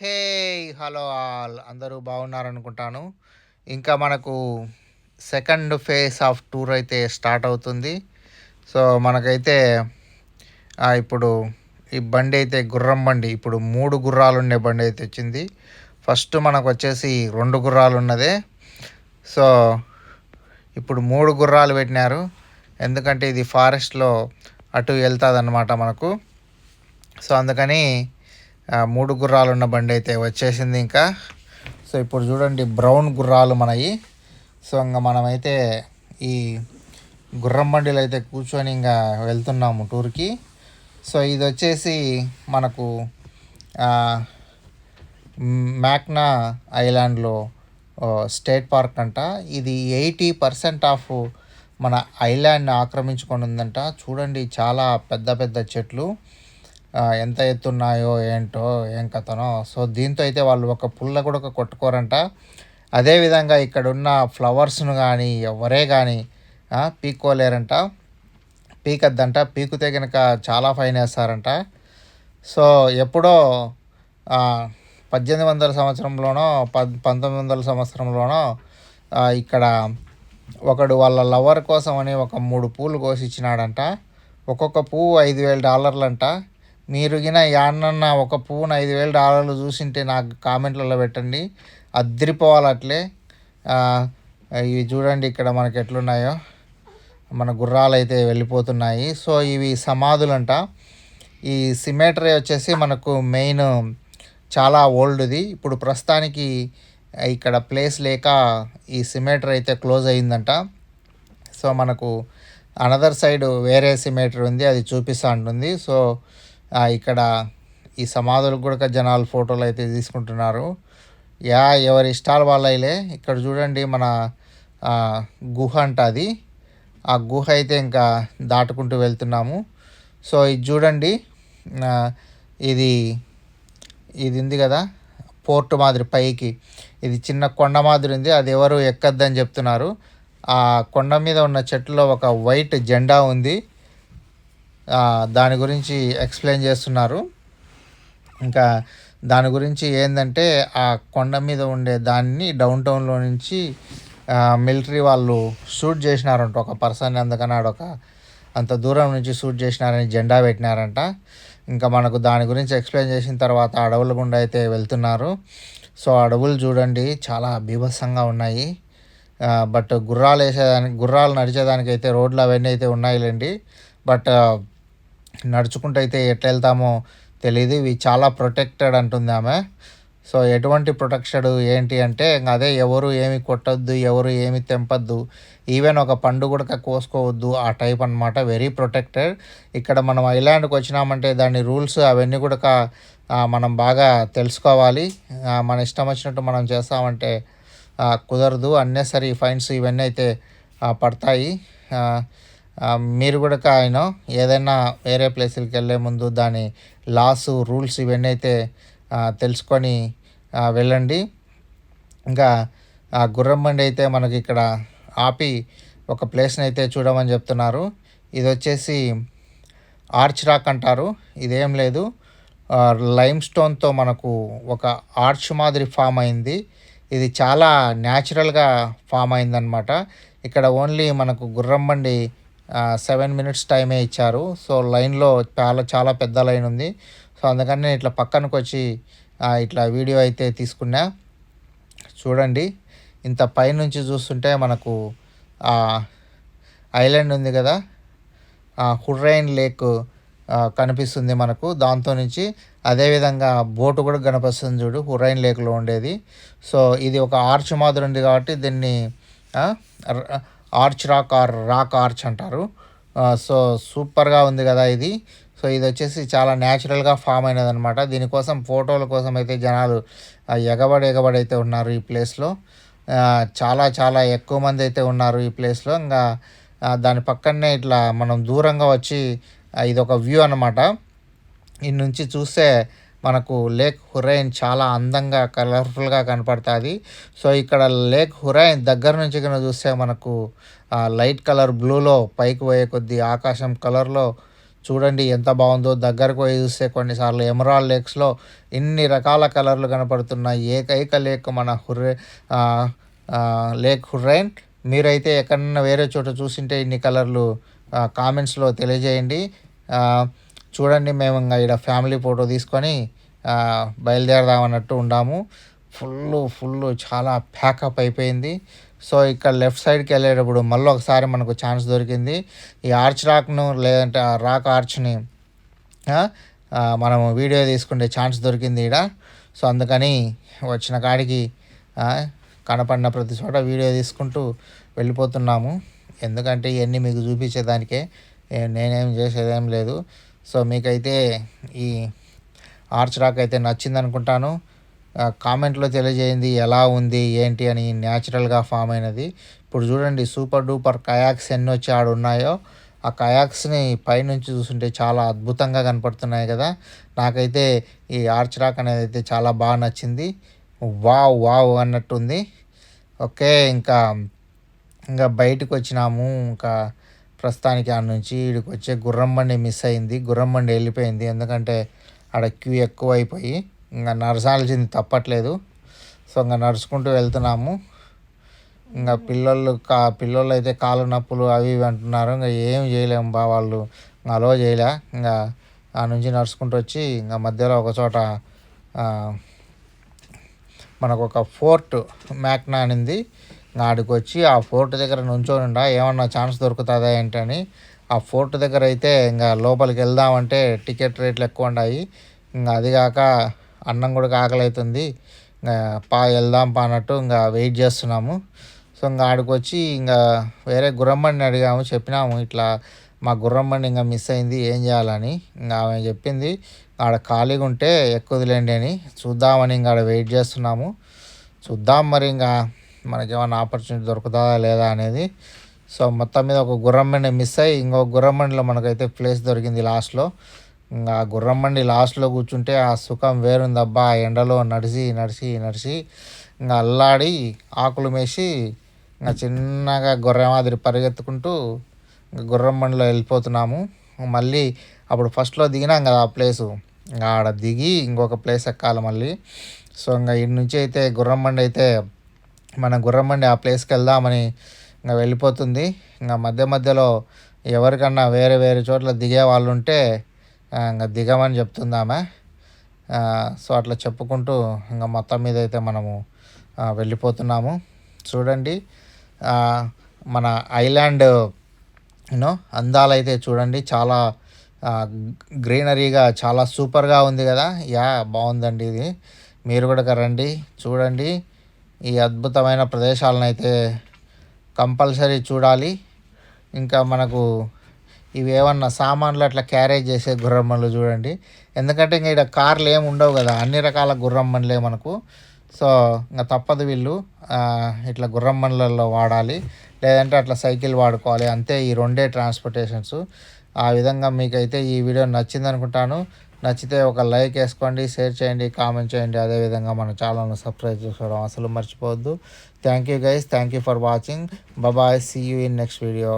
Hey hello all అందరూ బాగున్నారనుకుంటాను. ఇంకా మనకు సెకండ్ ఫేజ్ ఆఫ్ టూర్ అయితే స్టార్ట్ అవుతుంది. సో మనకైతే ఇప్పుడు ఈ బండి అయితే గుర్రం బండి ఇప్పుడు 3 గుర్రాలు ఉండే బండి అయితే వచ్చింది. ఫస్ట్ మనకు వచ్చేసి 2 గుర్రాలు ఉన్నదే. సో ఇప్పుడు 3 గుర్రాలు పెట్టినారు. ఎందుకంటే ఇది ఫారెస్ట్లో అటు వెళ్తుంది మనకు. సో అందుకని 3 గుర్రాలు ఉన్న బండి అయితే వచ్చేసింది ఇంకా. సో ఇప్పుడు చూడండి బ్రౌన్ గుర్రాలు మనవి. సో ఇంకా మనమైతే ఈ గుర్రం బండిలో అయితే కూర్చొని ఇంకా వెళ్తున్నాము టూర్కి. సో ఇది వచ్చేసి మనకు మ్యాక్నా ఐలాండ్లో స్టేట్ పార్క్ అంట. ఇది 80% ఆఫ్ మన ఐలాండ్ని ఆక్రమించుకొని ఉందంట. చూడండి చాలా పెద్ద పెద్ద చెట్లు ఎంత ఎత్తున్నాయో ఏంటో ఏం కథనో. సో దీంతో అయితే వాళ్ళు ఒక పుల్ల కూడా కొట్టుకోరంట. అదేవిధంగా ఇక్కడ ఉన్న ఫ్లవర్స్ను కానీ ఎవరే కానీ పీక్కోలేరంట, పీకద్దంట. పీకుతే కనుక చాలా ఫైన్ వేస్తారంట. సో ఎప్పుడో 1800 సంవత్సరంలోనో 1900 సంవత్సరంలోనో ఇక్కడ ఒకడు వాళ్ళ లవర్ కోసం అని ఒక 3 పూలు కోసి ఇచ్చినాడంట. ఒక్కొక్క పువ్వు $5,000 అంట. మీరు గిన యాన్నన్న ఒక పువ్వును $5,000 చూసింటే నాకు కామెంట్లలో పెట్టండి, అద్దరిపోవాలి అట్లే. ఇవి చూడండి ఇక్కడ మనకి ఎట్లున్నాయో, మన గుర్రాలు అయితే వెళ్ళిపోతున్నాయి. సో ఇవి సమాధులంట. ఈ సిమెటరీ వచ్చేసి మనకు మెయిన్ చాలా ఓల్డ్ది. ఇప్పుడు ప్రస్తుతానికి ఇక్కడ ప్లేస్ లేక ఈ సిమెటరీ అయితే క్లోజ్ అయిందంట. సో మనకు అనదర్ సైడ్ వేరే సిమెటరీ ఉంది, అది చూపిస్తూ ఉంటుంది. సో ఇక్కడ ఈ సమాధులకు కూడా జనాలు ఫోటోలు అయితే తీసుకుంటున్నారు. ఎవరి ఇష్టాలు వాళ్ళైలే. ఇక్కడ చూడండి మన గుహ అంట అది. ఆ గుహ అయితే ఇంకా దాటుకుంటూ వెళ్తున్నాము. సో ఇది చూడండి, ఇది ఇది ఉంది కదా పోర్ట్ మాదిరి పైకి, ఇది చిన్న కొండ మాదిరి ఉంది. అది ఎవరు ఎక్కద్దని చెప్తున్నారు. ఆ కొండ మీద ఉన్న చెట్టులో ఒక వైట్ జెండా ఉంది, దాని గురించి ఎక్స్ప్లెయిన్ చేస్తున్నారు. ఇంకా దాని గురించి ఏంటంటే ఆ కొండ మీద ఉండే దాన్ని డౌన్ టౌన్లో నుంచి మిలిటరీ వాళ్ళు షూట్ చేసినారంట ఒక పర్సన్. అందుకని ఆడొక అంత దూరం నుంచి షూట్ చేసినారని జెండా పెట్టినారంట. ఇంకా మనకు దాని గురించి ఎక్స్ప్లెయిన్ చేసిన తర్వాత అడవుల గుండా అయితే వెళ్తున్నారు. సో అడవులు చూడండి చాలా బీభత్సంగా ఉన్నాయి. బట్ గుర్రాలు నడిచేదానికి అయితే రోడ్లు అవన్నీ అయితే ఉన్నాయిలేండి. బట్ నడుచుకుంటూ అయితే ఎట్లా వెళ్తామో తెలియదు. ఇవి చాలా ప్రొటెక్టెడ్ అంటుంది ఆమె. సో ఎటువంటి ప్రొటెక్షన్ ఏంటి అంటే అదే ఎవరు ఏమి కొట్టద్దు, ఎవరు ఏమి తెంపద్దు, ఈవెన్ ఒక పండు కూడా కోసుకోవద్దు, ఆ టైప్ అనమాట. Very protected. ఇక్కడ మనం ఐలాండ్కి వచ్చినామంటే దాని రూల్స్ అవన్నీ కూడా మనం బాగా తెలుసుకోవాలి. మన ఇష్టం వచ్చినట్టు మనం చేస్తామంటే కుదరదు. అన్నెసరీ ఫైన్స్ ఇవన్నీ అయితే పడతాయి. మీరు కూడా ఏదైనా వేరే ప్లేసులకి వెళ్ళే ముందు దాని లాస్ రూల్స్ ఇవన్నీ అయితే తెలుసుకొని వెళ్ళండి. ఇంకా గుర్రం బండి అయితే మనకి ఇక్కడ ఆపి ఒక ప్లేస్ని అయితే చూడమని చెప్తున్నారు. ఇది వచ్చేసి ఆర్చ్ రాక్ అంటారు. ఇదేం లేదు, లైమ్ స్టోన్తో మనకు ఒక ఆర్చ్ మాదిరి ఫామ్ అయింది. ఇది చాలా న్యాచురల్గా ఫామ్ అయిందనమాట. ఇక్కడ ఓన్లీ మనకు గుర్రం బండి 7 minutes టైమే ఇచ్చారు. సో లైన్లో చాలా చాలా పెద్ద లైన్ ఉంది. సో అందుకని నేను ఇట్లా పక్కనకు వచ్చి ఇట్లా వీడియో అయితే తీసుకున్నా. చూడండి ఇంత పైనుంచి చూస్తుంటే మనకు ఐలాండ్ ఉంది కదా, హుర్రైన్ లేక్ కనిపిస్తుంది మనకు దాంతో నుంచి. అదేవిధంగా బోటు కూడా కనిపిస్తుంది చూడు, హుర్రైన్ లేక్లో ఉండేది. సో ఇది ఒక ఆర్చ్ మాదిరి ఉంది కాబట్టి దీన్ని arch rock or rock arch అంటారు. సో సూపర్గా ఉంది కదా ఇది. సో ఇది వచ్చేసి చాలా న్యాచురల్గా ఫామ్ అయినది అనమాట. దీనికోసం ఫోటోల కోసం అయితే జనాలు ఎగబడి అయితే ఉన్నారు ఈ ప్లేస్లో. చాలా చాలా ఎక్కువ మంది అయితే ఉన్నారు ఈ ప్లేస్లో. ఇంకా దాని పక్కనే ఇట్లా మనం దూరంగా వచ్చి ఇది ఒక వ్యూ అనమాట. ఈ నుంచి చూస్తే మనకు లేక్ హురైన్ చాలా అందంగా కలర్ఫుల్గా కనపడుతుంది. సో ఇక్కడ లేక్ హురైన్ దగ్గర నుంచి కనుక చూస్తే మనకు లైట్ కలర్ బ్లూలో పైకి పోయే కొద్దీ ఆకాశం కలర్లో చూడండి ఎంత బాగుందో. దగ్గరకు పోయి చూస్తే కొన్నిసార్లు ఎమరాల్డ్ లేక్స్లో ఇన్ని రకాల కలర్లు కనపడుతున్నాయి. ఏకైక లేక్ మన లేక్ హుర్రైన్. మీరైతే ఎక్కడన్నా వేరే చోట చూసింటే ఇన్ని కలర్లు కామెంట్స్లో తెలియజేయండి. చూడండి మేము ఇంకా ఇక్కడ ఫ్యామిలీ ఫోటో తీసుకొని బయలుదేరదామన్నట్టు ఉండాము. ఫుల్ చాలా ప్యాకప్ అయిపోయింది. సో ఇక్కడ లెఫ్ట్ సైడ్కి వెళ్ళేటప్పుడు మళ్ళీ ఒకసారి మనకు ఛాన్స్ దొరికింది. ఈ ఆర్చ్ రాక్ను లేదంటే ఆ రాక్ ఆర్చ్ని మనము వీడియో తీసుకునే ఛాన్స్ దొరికింది ఇక్కడ. సో అందుకని వచ్చిన కాడికి కనపడిన ప్రతి చోట వీడియో తీసుకుంటూ వెళ్ళిపోతున్నాము. ఎందుకంటే ఇవన్నీ మీకు చూపించేదానికే, నేనేం చేసేదేం లేదు. సో మీకైతే ఈ ఆర్చ్ రాక్ అయితే నచ్చింది అనుకుంటాను. కామెంట్లో తెలియజేయండి ఎలా ఉంది ఏంటి అని. న్యాచురల్గా ఫామ్ అయినది. ఇప్పుడు చూడండి సూపర్ డూపర్ కయాక్స్ ఎన్ని వచ్చి ఆడ ఉన్నాయో. ఆ కయాక్స్ని పైనుంచి చూస్తుంటే చాలా అద్భుతంగా కనపడుతున్నాయి కదా. నాకైతే ఈ ఆర్చ్ రాక్ అనేది అయితే చాలా బాగా నచ్చింది. వావ్ వావ్ అన్నట్టుంది. ఓకే, ఇంకా బయటకు వచ్చినాము. ఇంకా ప్రస్తుతానికి ఆడ నుంచి వీడికి వచ్చే గుర్రం బండి మిస్ అయింది. గుర్రం బండి వెళ్ళిపోయింది. ఎందుకంటే ఆడ క్యూ ఎక్కువ అయిపోయి ఇంకా నడచాల్సింది తప్పట్లేదు. సో ఇంకా నడుచుకుంటూ వెళ్తున్నాము. ఇంకా పిల్లలు అయితే కాళ్ళు నొప్పులు అవి ఇవి అంటున్నారు. ఇంకా ఏం చేయలేము వాళ్ళు అలో చేయలే. ఇంకా ఆ నుంచి నడుచుకుంటూ వచ్చి ఇంకా మధ్యలో ఒక చోట మనకు ఒక ఫోర్ట్ మ్యాక్నా అనింది. ఆడికి వచ్చి ఆ ఫోర్ట్ దగ్గర నుంచోనుండా ఏమన్నా ఛాన్స్ దొరుకుతుందా ఏంటని. ఆ ఫోర్ట్ దగ్గర అయితే ఇంకా లోపలికి వెళ్దామంటే టికెట్ రేట్లు ఎక్కువ ఉన్నాయి. ఇంకా అదిగాక అన్నం కూడా ఆకలి అవుతుంది. ఇంకా వెళ్దాం అన్నట్టు ఇంకా వెయిట్ చేస్తున్నాము. సో ఇంకా ఆడికి వచ్చి ఇంకా వేరే గుర్రం బండిని అడిగాము. చెప్పినాము ఇట్లా మా గుర్రం బండి ఇంకా మిస్ అయింది ఏం చేయాలని. ఇంకా ఆమె చెప్పింది ఆడ ఖాళీగా ఉంటే ఎక్కువదిలేండి అని. చూద్దామని ఇంకా ఆడ వెయిట్ చేస్తున్నాము. చూద్దాం మరి ఇంకా మనకేమైనా ఆపర్చునిటీ దొరుకుతుందా లేదా అనేది. సో మొత్తం మీద ఒక గుర్రం బండి మిస్ అయ్యి ఇంకొక గుర్రం బండిలో మనకైతే ప్లేస్ దొరికింది లాస్ట్లో. ఇంకా గుర్రం బండి లాస్ట్లో కూర్చుంటే ఆ సుఖం వేరుందబ్బా. ఎండలో నడిచి నడిచి నడిచి ఇంకా అల్లాడి ఆకులు మేసి ఇంకా చిన్నగా గొర్రె మాదిరి పరిగెత్తుకుంటూ ఇంకా గుర్రం బండిలో వెళ్ళిపోతున్నాము. మళ్ళీ అప్పుడు ఫస్ట్లో దిగినాం కదా ఆ ప్లేసు, ఇంకా ఆడ దిగి ఇంకొక ప్లేస్ ఎక్కాలి మళ్ళీ. సో ఇంకా ఇటు నుంచి అయితే గుర్రం బండి అయితే మన గుర్రం బండి ఆ ప్లేస్కి వెళ్దామని ఇంకా వెళ్ళిపోతుంది. ఇంకా మధ్యలో ఎవరికన్నా వేరే వేరే చోట్ల దిగే వాళ్ళు ఉంటే ఇంకా దిగమని చెప్తుంది ఆమె. సో అట్లా చెప్పుకుంటూ ఇంకా మొత్తం మీద అయితే మనము వెళ్ళిపోతున్నాము. చూడండి మన ఐలాండ్ అందాలైతే చూడండి. చాలా గ్రీనరీగా చాలా సూపర్గా ఉంది కదా. బాగుందండి ఇది. మీరు కూడా రండి చూడండి. ఈ అద్భుతమైన ప్రదేశాలను అయితే కంపల్సరీ చూడాలి. ఇంకా మనకు ఇవి ఏమన్నా సామాన్లు అట్లా క్యారేజ్ చేసే గుర్రం బండ్లు చూడండి. ఎందుకంటే ఇంకా ఇక్కడ కార్లు ఏమి ఉండవు కదా, అన్ని రకాల గుర్రం బండ్లే మనకు. సో ఇంకా తప్పదు వీళ్ళు ఇట్లా గుర్రం బండ్లలో వాడాలి, లేదంటే అట్లా సైకిల్ వాడుకోవాలి. అంతే, ఈ రెండే ట్రాన్స్పోర్టేషన్స్. ఆ విధంగా మీకైతే ఈ వీడియో నచ్చింది అనుకుంటాను. నచ్చితే ఒక లైక్ వేసుకోండి, షేర్ చేయండి, కామెంట్ చేయండి. అదేవిధంగా మన ఛానల్ను సబ్స్క్రైబ్ చేసుకోవడం అసలు మర్చిపోవద్దు. Thank you guys, thank you for watching. Bye, see you in next video.